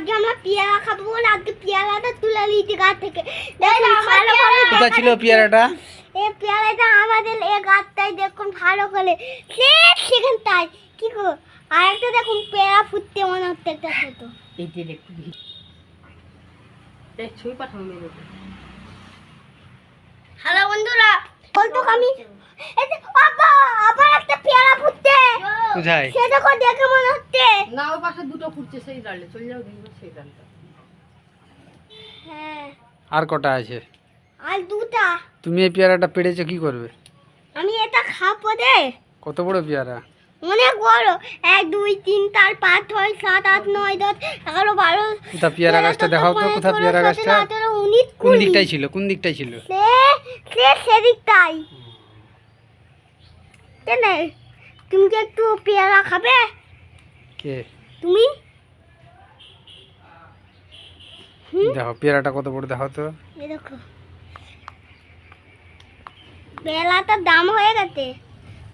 আজকে আমরা পেয়ারা খাবো বলে আজকে পেয়ারাটা তুলে নিয়েছি গাছ থেকে। কোথায় ছিল পেয়ারাটা? এই পেয়ারাটা আমাদের এই গাছটাই দেখুন ভালো করে সেখানটায় কি গো। আর একটা দেখুন পেয়ারা ফুটতে মনে হচ্ছে একটা ছোট। এই যে একটু দেখ ছবি পাঠাও মেরে। হ্যালো বন্ধুরা, বলতো আমি এই যে বাবা আবার একটা পেয়ারা ফুটছে। কোথায়? সে দেখো দেখে মনে হচ্ছে। না ওর পাশে দুটো ফুটছে সেই ডালে চলে যাও দেখবে সেই ডালটা। হ্যাঁ আর কটা আছে? আর দুটা। তুমি এই পেয়ারাটা পেড়েছো কি করবে? আমি এটা খাবো রে। কত বড় পেয়ারা? অনেক বড়। 1 2 3 4 5 6 7 8 9 10 11 12। কোথা পেয়ারা গাছটা দেখাও তো, কোথা পেয়ারা গাছটা? কোন দিকটায় ছিল? কোন দিকটায় ছিল? সেদিকটাই। কেন তুমি কি একটু পেয়ারা খাবে? কে? তুমি দেখো পেয়ারাটা কত বড় দেখাও তো। এই দেখো পেয়ারাটার দাম হয়ে গেছে।